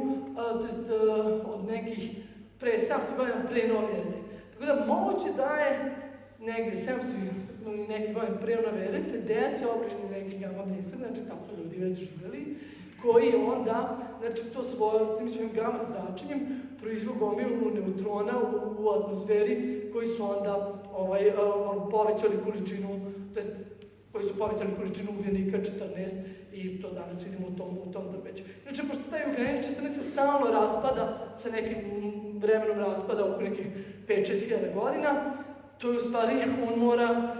od nekih pre 700 godina, pre nove ere. Tako da moguće da je negdje 700 ili neki godin pre nove ere se desi obližnji neki gamma bljesak, znači tako su ljudi već živjeli, koji onda, znači tim svojim gamma zračenjem proizveo gomilu neutrona u atmosferi koji su onda povećali količinu, to jest koji su povećali količinu ugljenika 14 i to danas vidimo u tom drveću. Znači, pošto taj ugljenik 14 se stalno raspada, sa nekim vremenom raspada oko nekih 5-6 hiljada godina, to je u stvari, on mora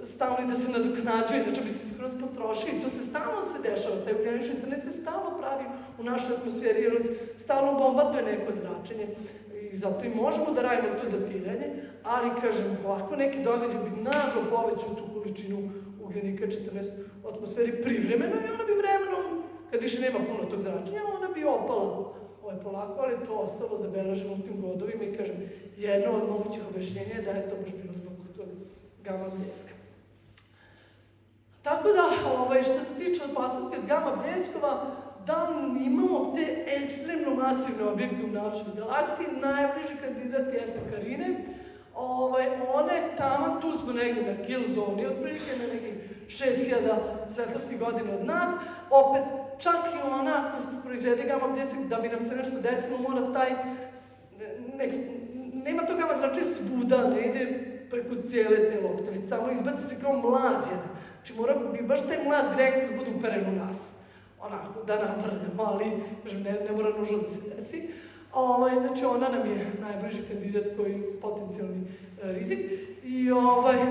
stalno i da se nadoknađuje, znači bi se skroz potrošio i to se stalno dešava, taj ugljenik 14 se stalno pravi u našoj atmosferi jer stalno bombarduje neko zračenje i zato i možemo da radimo to datiranje, ali kažem, ovako neki događaj bi naglo povećao tu količinu ugljenika 14 u atmosferi privremeno i ona bi vremenom, kad više nema puno tog zračenja, ona bi opala polako, ali to ostalo zabeleženo u tim godovima i kažem, jedno od mogućih objašnjenja je da je to baš bilo zbog tog gamma bljeska. Tako da, što se tiče opasnosti od gamma bljeskova, da imamo te ekstremno masivne objekte u našoj galaksiji, najbliži kandidat je Eta Carinae. One tamo, tu smo negdje na kill zoni, otprilike na nekih 6000 svetlosnih godina od nas. Opet, čak i ona koja proizvede gamma bljesak, da bi nam se nešto desilo, mora nema to gamma zračenje svuda, ne ide preko cijele te lopte, već samo izbaci se kao mlaz jedan. Znači mora bi baš taj mlaz direktno da bude uperen u nas. Onako, da natvrdljamo, ali ne mora nužno da se desi. Znači ona nam je najbliži kandidat koji je potencijalni rizik i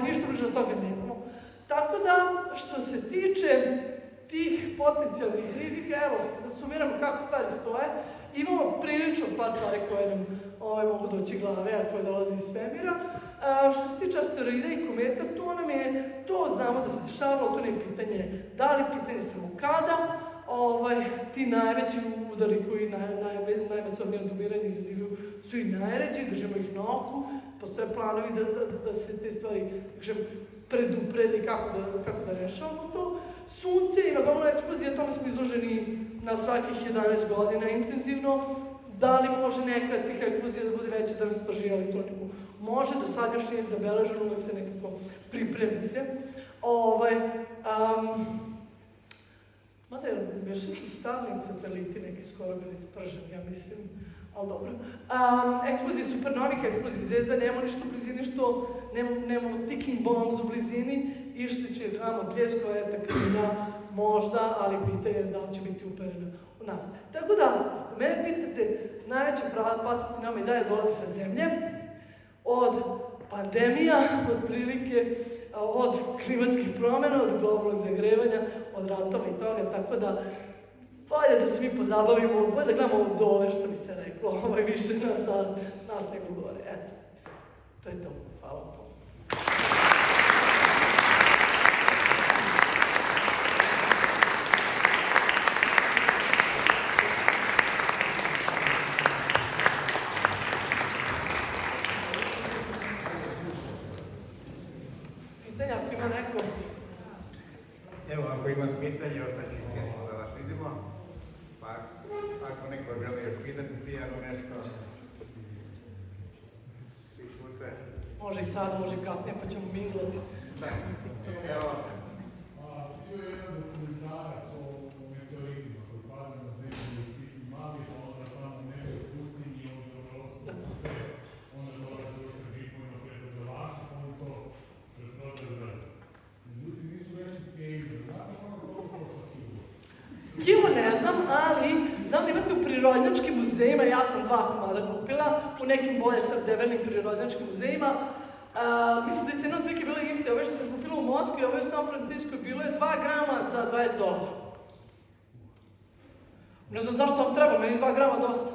ništa bliže od toga nemamo. Tako da, što se tiče tih potencijalnih rizika, evo, da sumiramo kako stvari stoje, imamo prilično par stvari koje nam mogu doći glave, a koje dolaze iz svemira. Što se tiče asteroida i kometa, to znamo da se dešavalo, to nije pitanje da li, pitanje samo kada. Ti najveći udari koji najmasovnije odumiranje izazivaju su i najređi, držimo ih na oku, postoje planovi da se te stvari predupredi kako da rešavamo to. Sunce ima gomila eksplozija, tome smo izloženi na svakih 11 godina intenzivno. Da li može neka tih eksplozija da bude veća da nam sprži elektroniku? Može, do sad još nije zabeleženo, uvek se nekako pripremi se. Mada je, još su stalni sateliti neki skoro bili sprženi, ja mislim, ali dobro. Eksplozije supernovih, eksplozije zvezda, nemamo ništa u blizini nemamo ticking bombs u blizini i što će gamma bljeskova Eta Carinae možda, ali pitanje da li će biti uperena u nas. Tako da, ako mene pitate, najveća opasnosti nama i dalje dolazi sa Zemlje, od pandemija, otprilike, od klimatskih promjena, od globalnog zagrevanja, od ratova i toga, tako da bolje da se mi pozabavimo, bolje da gledamo dole, što bi se reklo, više nas nego gore. Eto, to je to. Hvala vam. pitanja, ako ima neko. Evo, ako ima pitanje, ostaći ćemo da vas vidimo. Pa, ako neko želi još pitati Tijanu nešto, svi šute. Može i sad, može i kasnije, pa ćemo minglati. Da, evo. Bio je jedan dokumentarac o meteoritima koji padaju na zemlju i svi mali, pa onda tamo negdje u pustinji i onda onda dolaze u sa džipovima predodavača, pa oni to preprodaju. Međutim, nisu veliki cijeni. Znate ono koliko košta kilo? Kilo ne znam, ali znam da imate u prirodnjačkim muzejima, ja sam 2 komada kupila, u nekim bolje srdevernim prirodnjačkim muzejima. Mislim da je cena otprilike bila iste, ove što sam kupila u Moskvi, ove u San Francisco, bilo je 2 grama za $20. Ne znam zašto vam treba, meni 2 grama dosta.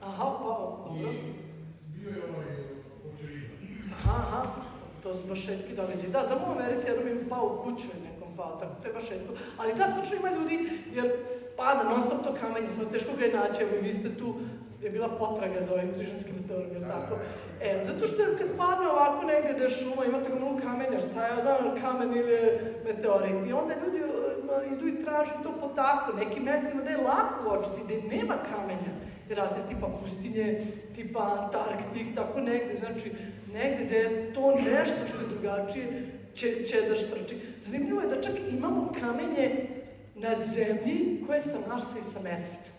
Aha, pa, dobro. Bio je očevidac. Aha, to su baš retki događaji. Da, znam u Americi jednom im pao u kuću i nekom pao, tako to je baš retko. Ali da, točno ima ljudi, jer pada non stop to kamenje, samo teško ga je naći, evo vi ste tu, je bila potraga za ovim križanskim meteorom, jel tako? Zato što kad padne ovako negdje da je šuma, imate gomilu kamenja, šta ja znam, kamen ili meteorit, i onda ljudi idu i traže to po tako, nekim mjestima da je lako uočiti, da nema kamenja, jer razne tipa pustinje, tipa Antarktik, tako negdje, znači negdje da je to nešto što je drugačije, će da štrči. Zanimljivo je da čak imamo kamenje na zemlji koje je sa Marsa i sa Meseca.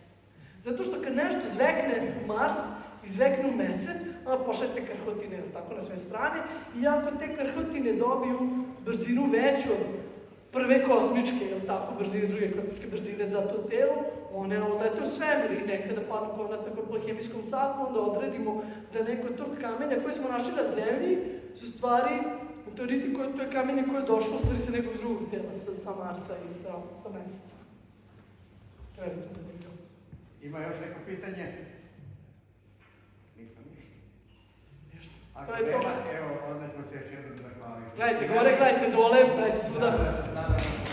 Zato što kad nešto zvekne Mars i zvekne u Mesec, onda pošaljete krhotine tako na sve strane, i ako te krhotine dobiju brzinu veću od prve kosmičke, jel tako, brzine, druge kosmičke brzine za to telo, one odlete u svemir i nekada padnu kod nas tako po hemijskom sastavu, onda odredimo da neko tog kamenja koje smo našli na zemlji su stvari, u teoriti to je kamenje koje je došlo u stvari sa nekog drugog tela, sa Marsa i sa Meseca. To je recimo zanimljivo. Ima još neko pitanje? Niko ništa. Nešto. Ako To je to. nema, evo, onda ćemo se još jednom zahvaliti. Gledajte gore, gledajte dole, gledajte svuda. Da.